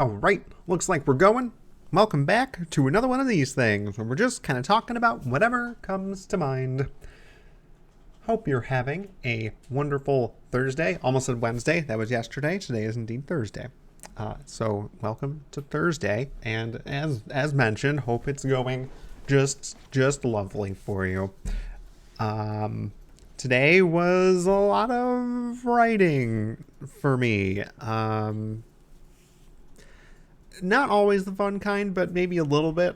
All right, looks like we're going. Welcome back to another one of these things where we're just kind of talking about whatever comes to mind. Hope you're having a wonderful Thursday. Almost said Wednesday. That was yesterday. Today is indeed Thursday. So welcome to Thursday. And as mentioned, hope it's going just lovely for you. Today was a lot of writing for me. Not always the fun kind, but maybe a little bit.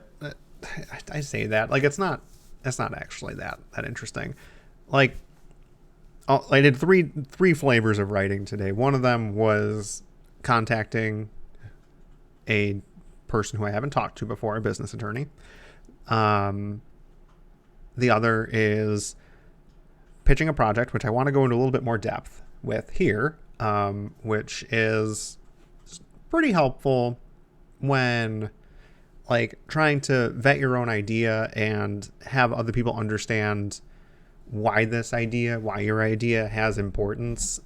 I say that like it's not actually that interesting. Like I did three flavors of writing today. One of them was contacting a person who I haven't talked to before, a business attorney. The other is pitching a project, which I want to go into a little bit more depth with here, which is pretty helpful when like trying to vet your own idea and have other people understand why your idea has importance,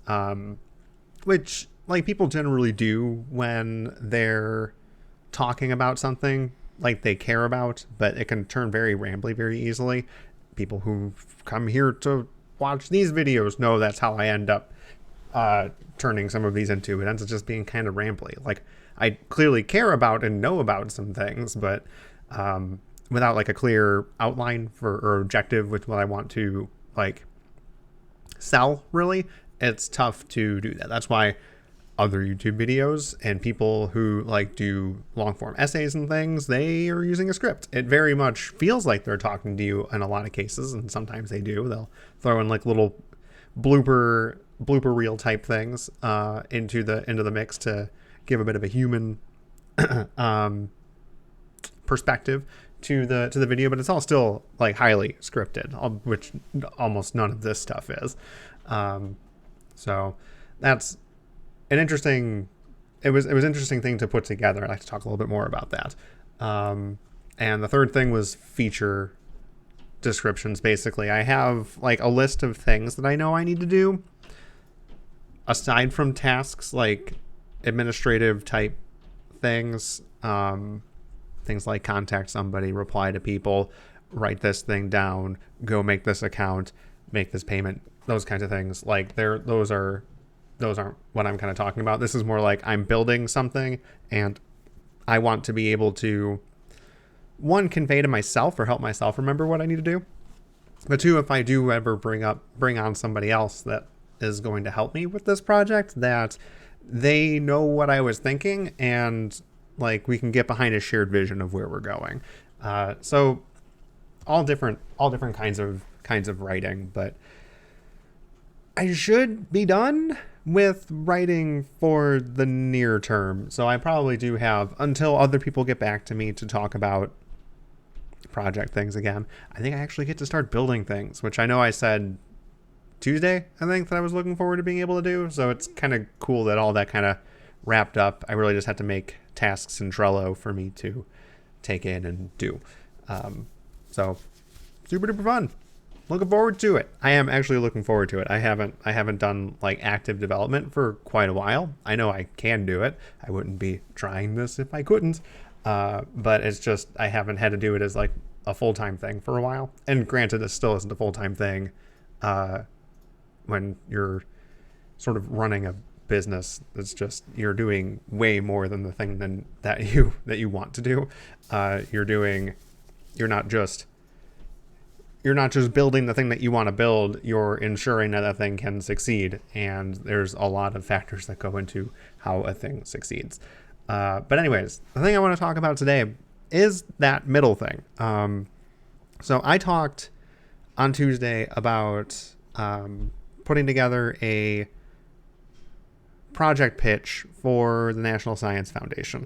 which like people generally do when they're talking about something like they care about, but it can turn very rambly very easily. People who come here to watch these videos know that's how I end up turning some of these into. It ends up just being kind of rambly. Like I clearly care about and know about some things, but without like a clear outline or objective with what I want to like sell, really, it's tough to do that. That's why other YouTube videos and people who like do long form essays and things, they are using a script. It very much feels like they're talking to you in a lot of cases, and sometimes they do. They'll throw in like little blooper reel type things into the mix to give a bit of a human perspective to the video, but it's all still like highly scripted, which almost none of this stuff is. So that's an interesting. It was an interesting thing to put together. I'd like to talk a little bit more about that. And the third thing was feature descriptions. Basically, I have like a list of things that I know I need to do aside from tasks like administrative type things, things like contact somebody, reply to people, write this thing down, go make this account, make this payment, those kinds of things. Like those aren't what I'm kind of talking about. This is more like I'm building something and I want to be able to, one, convey to myself or help myself remember what I need to do. But two, if I do ever bring on somebody else that is going to help me with this project, that they know what I was thinking and like we can get behind a shared vision of where we're going. So all different kinds of writing, but I should be done with writing for the near term. So I probably do have until other people get back to me to talk about project things again. I think I actually get to start building things, which I know I said Tuesday, I think, that I was looking forward to being able to do. So it's kind of cool that all that kind of wrapped up. I really just had to make tasks in Trello for me to take in and do. So super duper fun. Looking forward to it. I am actually looking forward to it. I haven't done like active development for quite a while. I know I can do it. I wouldn't be trying this if I couldn't. But it's just I haven't had to do it as like a full-time thing for a while. And granted, this still isn't a full-time thing when you're sort of running a business. It's just you're doing way more than the thing that you want to do. You're not just building the thing that you want to build, you're ensuring that thing can succeed. And there's a lot of factors that go into how a thing succeeds. But anyways, the thing I want to talk about today is that middle thing. So I talked on Tuesday about putting together a project pitch for the National Science Foundation.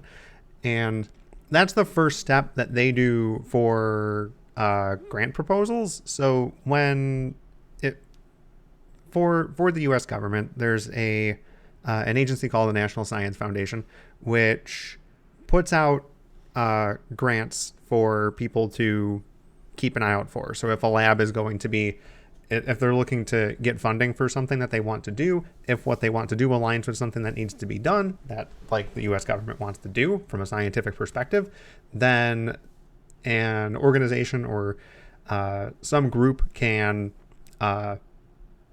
And that's the first step that they do for grant proposals. So when for the U.S. government, there's an agency called the National Science Foundation, which puts out grants for people to keep an eye out for. So if a lab is going to be if they're looking to get funding for something that they want to do, if what they want to do aligns with something that needs to be done, that like the US government wants to do from a scientific perspective, then an organization or some group can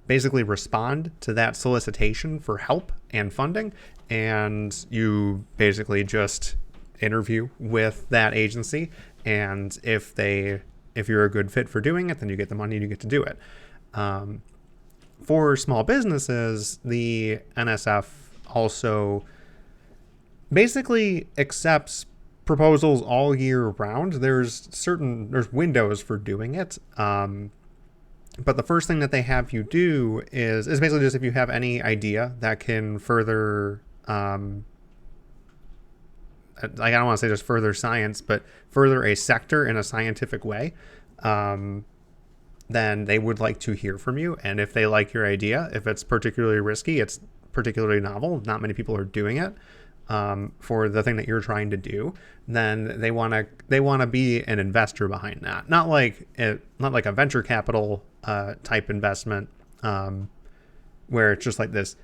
basically respond to that solicitation for help and funding, and you basically just interview with that agency, and if you're a good fit for doing it, then you get the money and you get to do it. For small businesses, the NSF also basically accepts proposals all year round. There's windows for doing it. But the first thing that they have you do is basically just if you have any idea that can further, I don't want to say just further science, but further a sector in a scientific way, then they would like to hear from you. And if they like your idea, if it's particularly risky, it's particularly novel, not many people are doing it, for the thing that you're trying to do, then they want to be an investor behind that. Not like a venture capital type investment, where it's just like this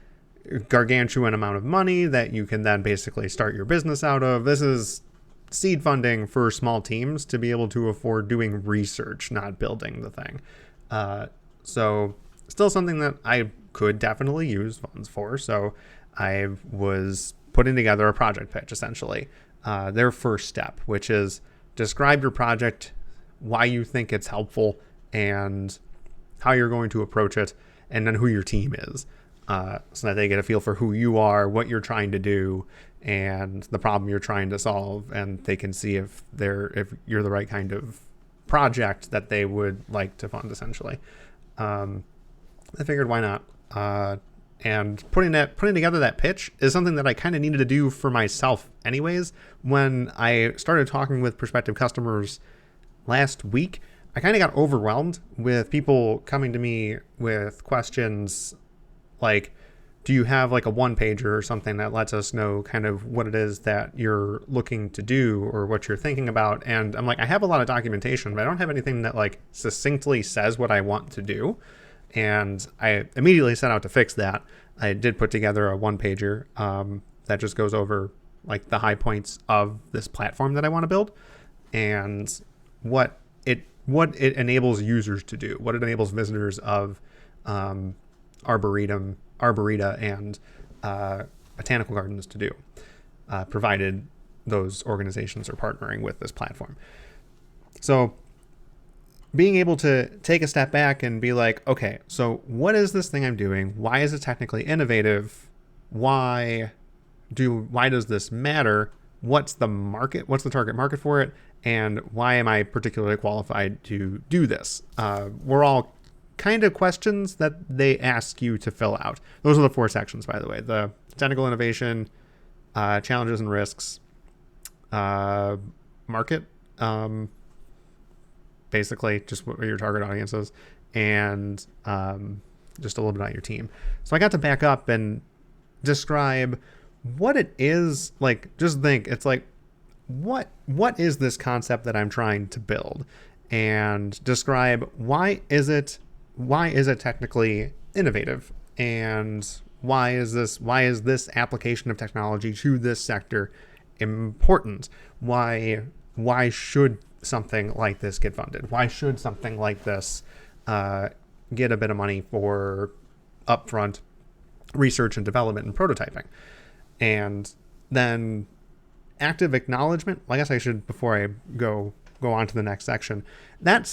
gargantuan amount of money that you can then basically start your business out of. This is seed funding for small teams to be able to afford doing research, not building the thing. So still something that I could definitely use funds for. So I was putting together a project pitch, essentially. Their first step, which is describe your project, why you think it's helpful, and how you're going to approach it, and then who your team is. So that they get a feel for who you are, what you're trying to do, and the problem you're trying to solve, and they can see if you're the right kind of project that they would like to fund, essentially. I figured why not. And putting together that pitch is something that I kind of needed to do for myself anyways. When I started talking with prospective customers last week, I kind of got overwhelmed with people coming to me with questions like, do you have like a one-pager or something that lets us know kind of what it is that you're looking to do or what you're thinking about? And I'm like, I have a lot of documentation, but I don't have anything that like succinctly says what I want to do. And I immediately set out to fix that. I did put together a one-pager that just goes over like the high points of this platform that I want to build, and what it enables users to do, what it enables visitors of Arboreta and botanical gardens to do, provided those organizations are partnering with this platform. So being able to take a step back and be like, okay, so what is this thing I'm doing? Why is it technically innovative? Why does this matter? What's the market? What's the target market for it? And why am I particularly qualified to do this? We're all kind of questions that they ask you to fill out. Those are the 4 sections, by the way: the technical innovation, challenges and risks, market, basically just what your target audience is, and just a little bit about your team. So I got to back up and describe what it is. Like, just think, it's like, what is this concept that I'm trying to build, and describe why is it technically innovative, and why is this application of technology to this sector important? Why should something like this get funded? Why should something like this get a bit of money for upfront research and development and prototyping? And then active acknowledgement. I guess I should, before I go on to the next section, that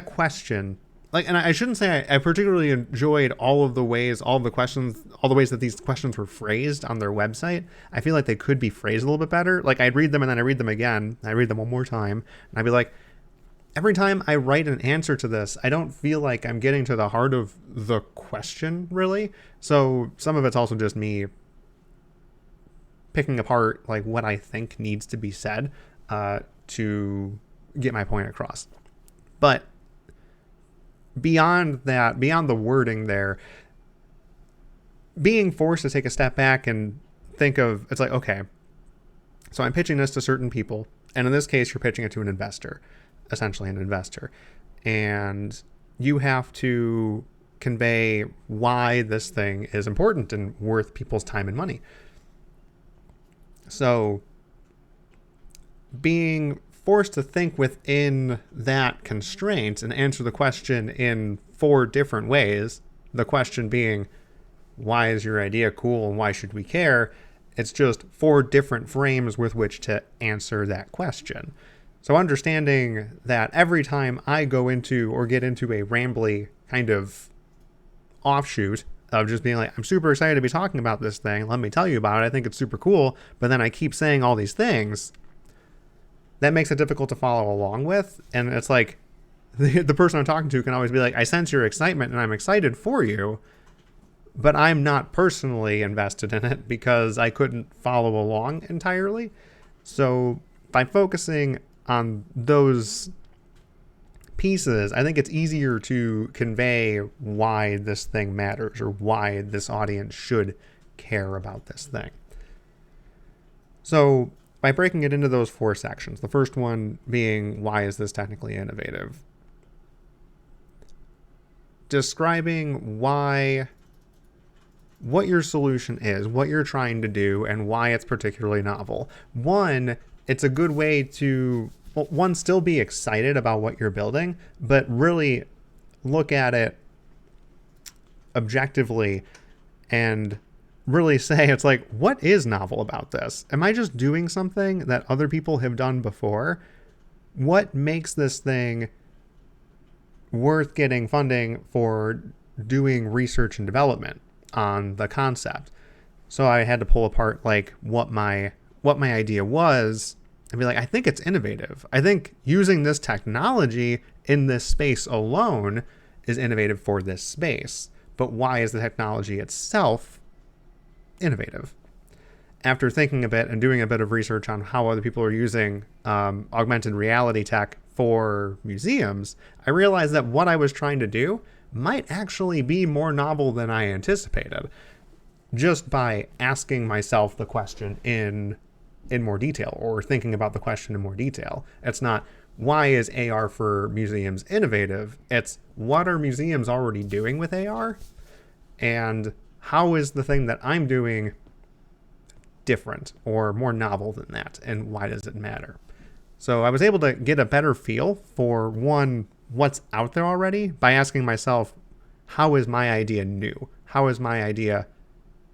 question, like, and I shouldn't say I particularly enjoyed all the ways that these questions were phrased on their website. I feel like they could be phrased a little bit better. Like, I'd read them and then I read them again. I read them one more time, and I'd be like, every time I write an answer to this, I don't feel like I'm getting to the heart of the question, really. So some of it's also just me picking apart like what I think needs to be said to get my point across. But beyond the wording there, being forced to take a step back and think of, it's like, okay, so I'm pitching this to certain people, and in this case, you're pitching it to an investor, essentially an investor. And you have to convey why this thing is important and worth people's time and money. So being forced to think within that constraint and answer the question in 4 different ways, the question being, why is your idea cool and why should we care? It's just 4 different frames with which to answer that question. So understanding that every time I go into or get into a rambly kind of offshoot of just being like, I'm super excited to be talking about this thing, let me tell you about it, I think it's super cool, but then I keep saying all these things, that makes it difficult to follow along with. And it's like, the person I'm talking to can always be like, I sense your excitement and I'm excited for you, but I'm not personally invested in it because I couldn't follow along entirely. So by focusing on those pieces, I think it's easier to convey why this thing matters or why this audience should care about this thing. So by breaking it into those 4 sections, the first one being, why is this technically innovative? Describing what your solution is, what you're trying to do, and why it's particularly novel. One, it's a good way to, one, still be excited about what you're building, but really look at it objectively and really say, it's like, what is novel about this? Am I just doing something that other people have done before? What makes this thing worth getting funding for doing research and development on the concept? So I had to pull apart like what my idea was and be like, I think it's innovative. I think using this technology in this space alone is innovative for this space. But why is the technology itself innovative? After thinking a bit and doing a bit of research on how other people are using augmented reality tech for museums, I realized that what I was trying to do might actually be more novel than I anticipated, just by asking myself the question in more detail, or thinking about the question in more detail. It's not, why is AR for museums innovative? It's, what are museums already doing with AR? And how is the thing that I'm doing different or more novel than that? And why does it matter? So I was able to get a better feel for, one, what's out there already by asking myself, how is my idea new? How is my idea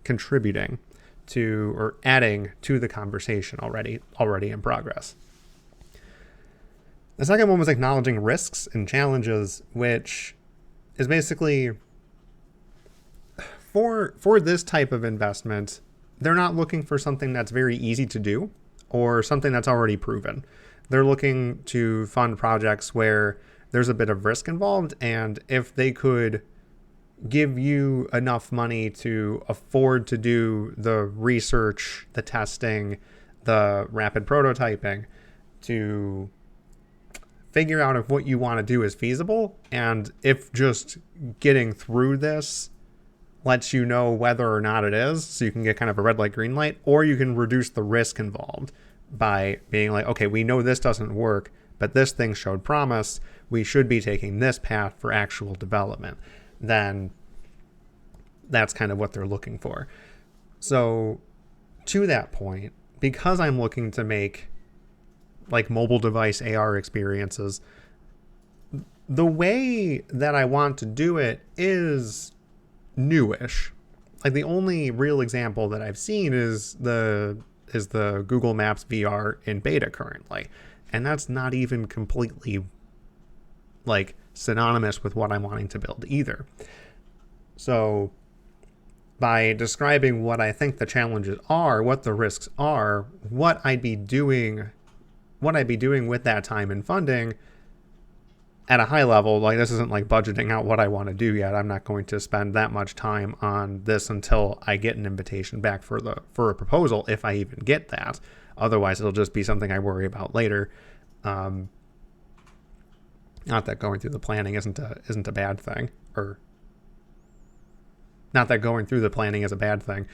contributing to or adding to the conversation already in progress? The second one was acknowledging risks and challenges, which is basically for this type of investment, they're not looking for something that's very easy to do or something that's already proven. They're looking to fund projects where there's a bit of risk involved, and if they could give you enough money to afford to do the research, the testing, the rapid prototyping, to figure out if what you want to do is feasible, and if just getting through this lets you know whether or not it is, so you can get kind of a red light, green light, or you can reduce the risk involved by being like, okay, we know this doesn't work, but this thing showed promise, we should be taking this path for actual development, then that's kind of what they're looking for. So to that point, because I'm looking to make like mobile device AR experiences, the way that I want to do it is newish. Like the only real example that I've seen is the Google Maps VR in beta currently. And that's not even completely like synonymous with what I'm wanting to build either. So by describing what I think the challenges are, what the risks are, what I'd be doing with that time and funding at a high level, like this isn't like budgeting out what I want to do yet. I'm not going to spend that much time on this until I get an invitation back for a proposal, if I even get that. Otherwise, it'll just be something I worry about later. Not that going through the planning isn't a bad thing, or not that going through the planning is a bad thing.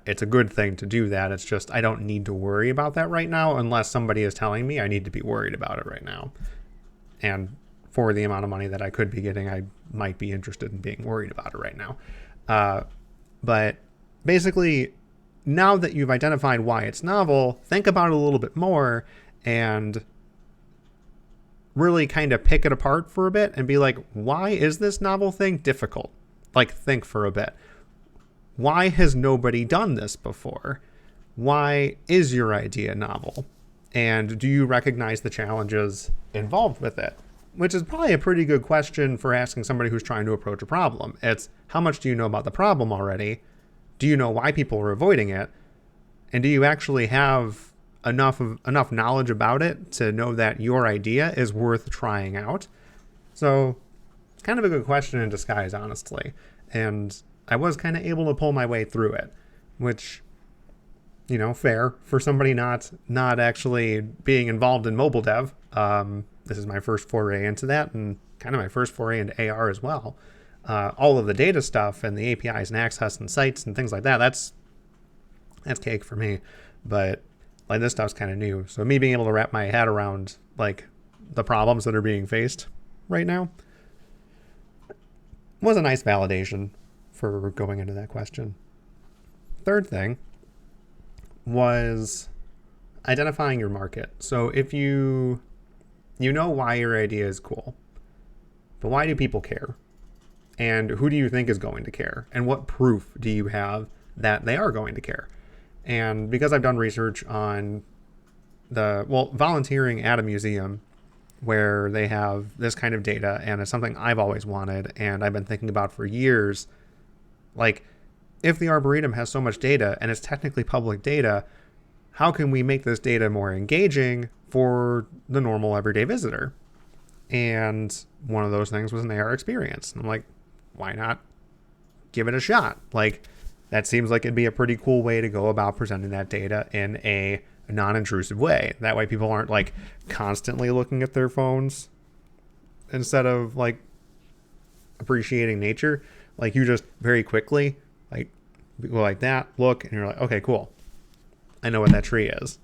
It's a good thing to do that. It's just I don't need to worry about that right now unless somebody is telling me I need to be worried about it right now. And for the amount of money that I could be getting, I might be interested in being worried about it right now. But basically, now that you've identified why it's novel, think about it a little bit more and really kind of pick it apart for a bit and be like, why is this novel thing difficult? Like, think for a bit. Why has nobody done this before? Why is your idea novel? And do you recognize the challenges involved with it? Which is probably a pretty good question for asking somebody who's trying to approach a problem. It's, how much do you know about the problem already? Do you know why people are avoiding it? And do you actually have enough knowledge about it to know that your idea is worth trying out? So it's kind of a good question in disguise, honestly. And I was kind of able to pull my way through it, which, you know, fair for somebody not actually being involved in mobile dev. This is my first foray into that, and kind of my first foray into AR as well. All of the data stuff and the APIs and access and sites and things like that, that's cake for me. But like, this stuff's kind of new. So me being able to wrap my head around like the problems that are being faced right now was a nice validation for going into that question. Third thing was identifying your market. So if you know why your idea is cool, but why do people care? And who do you think is going to care? And what proof do you have that they are going to care? And because I've done research on volunteering at a museum where they have this kind of data, and it's something I've always wanted and I've been thinking about for years. Like, if the Arboretum has so much data and it's technically public data, how can we make this data more engaging for the normal everyday visitor? And one of those things was an AR experience. And I'm like, why not give it a shot? Like, that seems like it'd be a pretty cool way to go about presenting that data in a non-intrusive way. That way people aren't like constantly looking at their phones instead of like appreciating nature. Like, you just very quickly like go like that, look, and you're like, okay, cool, I know what that tree is.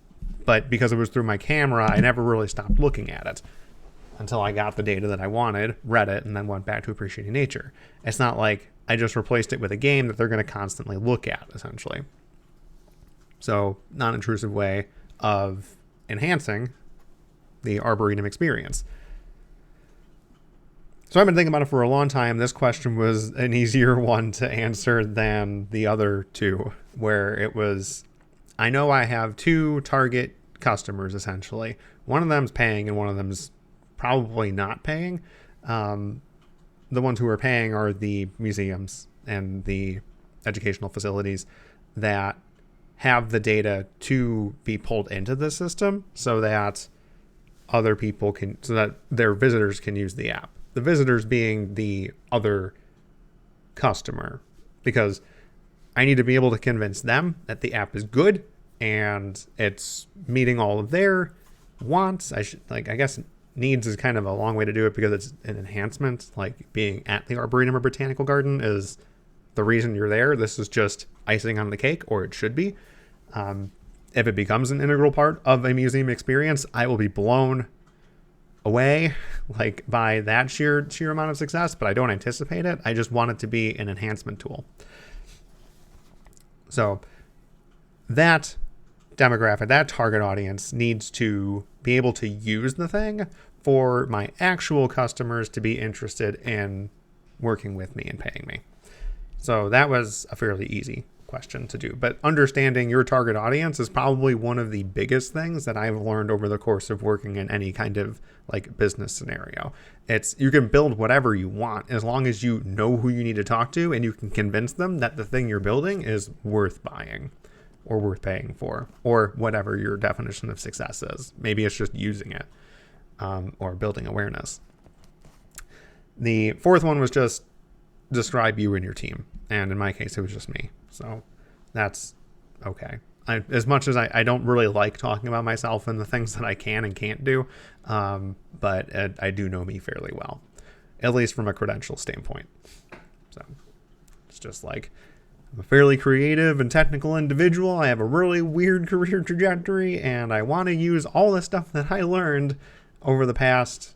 But because it was through my camera, I never really stopped looking at it until I got the data that I wanted, read it, and then went back to appreciating nature. It's not like I just replaced it with a game that they're going to constantly look at, essentially. So, non-intrusive way of enhancing the Arboretum experience. So I've been thinking about it for a long time. This question was an easier one to answer than the other two, where it was, I know I have two target customers, essentially. One of them's paying and one of them's probably not paying. The ones who are paying are the museums and the educational facilities that have the data to be pulled into the system so that other people can, so that their visitors can use the app. The visitors being the other customer, because I need to be able to convince them that the app is good and it's meeting all of their wants. I guess needs is kind of a long way to do it because it's an enhancement. Like, being at the Arboretum or Botanical Garden is the reason you're there. This is just icing on the cake, or it should be. If it becomes an integral part of a museum experience, I will be blown away like by that sheer amount of success, but I don't anticipate it. I just want it to be an enhancement tool. So that demographic, that target audience, needs to be able to use the thing for my actual customers to be interested in working with me and paying me. So that was a fairly easy question to do, but understanding your target audience is probably one of the biggest things that I've learned over the course of working in any kind of like business scenario. It's, you can build whatever you want as long as you know who you need to talk to and you can convince them that the thing you're building is worth buying or worth paying for, or whatever your definition of success is. Maybe it's just using it, or building awareness. The fourth one was just describe you and your team. And in my case, it was just me. So that's okay. As much as I don't really like talking about myself and the things that I can and can't do, but I do know me fairly well, at least from a credential standpoint. So it's just like, I'm a fairly creative and technical individual. I have a really weird career trajectory, and I want to use all the stuff that I learned over the past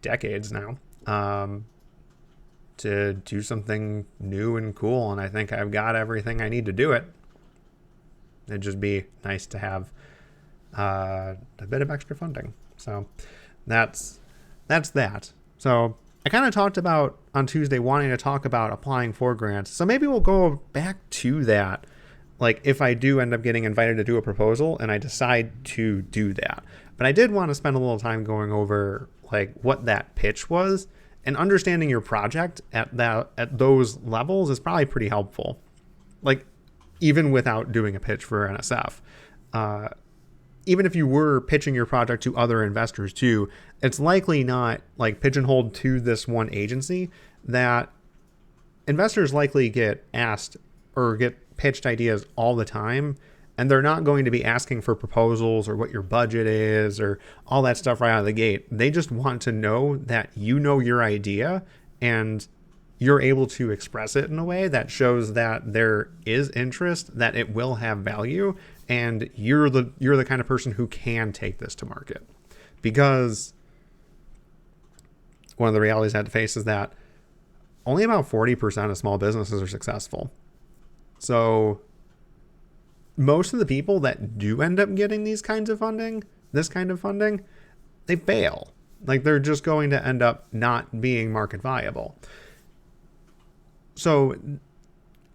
decades now, to do something new and cool. And I think I've got everything I need to do it. It'd just be nice to have a bit of extra funding. So that's that. So I kind of talked about on Tuesday wanting to talk about applying for grants. So maybe we'll go back to that. Like if I do end up getting invited to do a proposal and I decide to do that. But I did want to spend a little time going over like what that pitch was, and understanding your project at those levels is probably pretty helpful. Like even without doing a pitch for NSF, even if you were pitching your project to other investors too, it's likely not like pigeonholed to this one agency. That investors likely get asked or get pitched ideas all the time, and they're not going to be asking for proposals or what your budget is or all that stuff right out of the gate. They just want to know that you know your idea and you're able to express it in a way that shows that there is interest, that it will have value, and you're the kind of person who can take this to market. Because one of the realities I had to face is that only about 40% of small businesses are successful. So most of the people that do end up getting this kind of funding, they fail. Like they're just going to end up not being market viable. So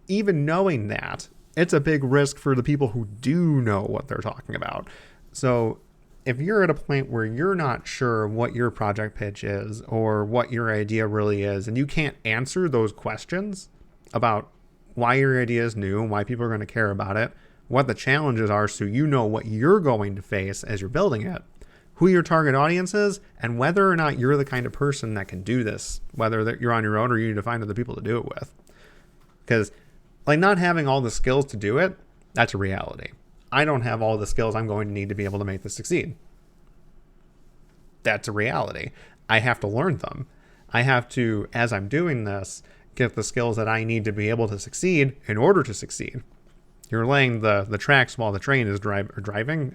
even knowing that, it's a big risk for the people who do know what they're talking about. So if you're at a point where you're not sure what your project pitch is or what your idea really is, and you can't answer those questions about why your idea is new and why people are going to care about it, what the challenges are, so you know what you're going to face as you're building it, who your target audience is, and whether or not you're the kind of person that can do this, whether that you're on your own or you need to find other people to do it with. Because like not having all the skills to do it, that's a reality. I don't have all the skills I'm going to need to be able to make this succeed. That's a reality. I have to learn them. I have to, as I'm doing this, get the skills that I need to be able to succeed in order to succeed. You're laying the tracks while the train is driving,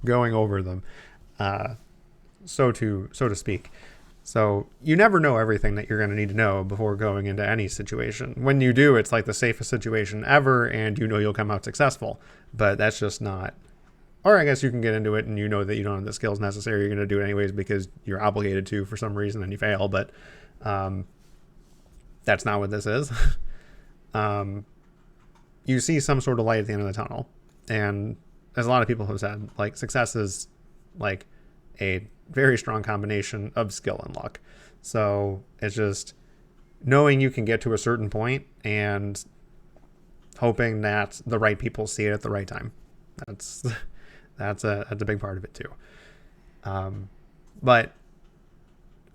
going over them, so to speak. So you never know everything that you're going to need to know before going into any situation. When you do, it's like the safest situation ever, and you know you'll come out successful. But that's just not. Or I guess you can get into it and you know that you don't have the skills necessary. You're going to do it anyways because you're obligated to for some reason and you fail. But that's not what this is. You see some sort of light at the end of the tunnel. And as a lot of people have said, like success is like a very strong combination of skill and luck. So it's just knowing you can get to a certain point and hoping that the right people see it at the right time. That's a big part of it too. But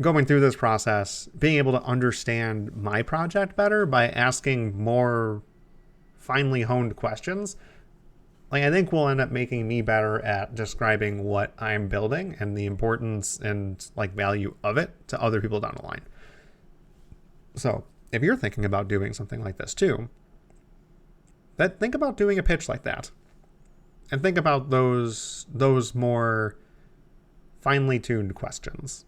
going through this process, being able to understand my project better by asking more finely honed questions, like I think will end up making me better at describing what I'm building and the importance and like value of it to other people down the line. So if you're thinking about doing something like this too, think about doing a pitch like that. And think about those more finely tuned questions.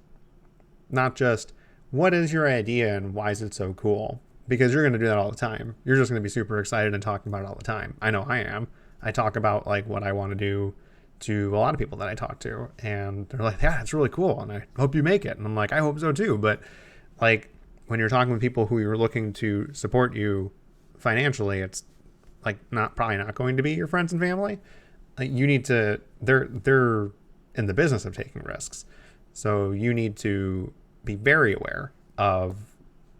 Not just, what is your idea and why is it so cool? Because you're going to do that all the time. You're just going to be super excited and talking about it all the time. I know I am. I talk about like what I want to do to a lot of people that I talk to. And they're like, yeah, it's really cool. And I hope you make it. And I'm like, I hope so too. But like when you're talking with people who you're looking to support you financially, it's like probably not going to be your friends and family. Like you need to, they're in the business of taking risks. So you need to be very aware of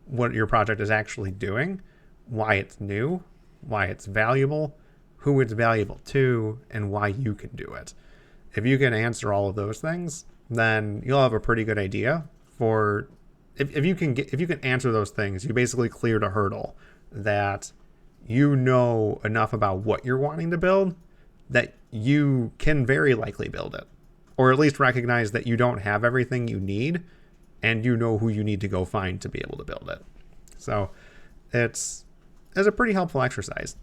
what your project is actually doing, why it's new, why it's valuable, who it's valuable to, and why you can do it. If you can answer all of those things, then you'll have a pretty good idea for if you can answer those things, you basically cleared a hurdle that you know enough about what you're wanting to build that you can very likely build it, or at least recognize that you don't have everything you need and you know who you need to go find to be able to build it. So it's a pretty helpful exercise.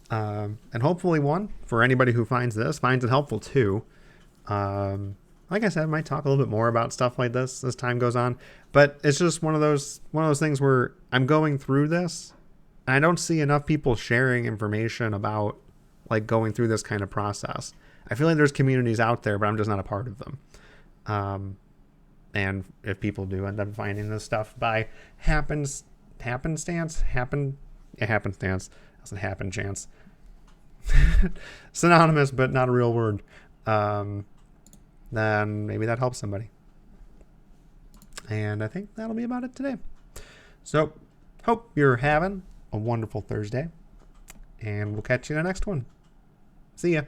And hopefully one for anybody who finds it helpful too. like I said, I might talk a little bit more about stuff like this as time goes on. But it's just one of those things where I'm going through this, and I don't see enough people sharing information about like going through this kind of process. I feel like there's communities out there, but I'm just not a part of them. And if people do end up finding this stuff by happenstance, doesn't happen chance. Synonymous, but not a real word. Then maybe that helps somebody. And I think that'll be about it today. So, hope you're having a wonderful Thursday. And we'll catch you in the next one. See ya.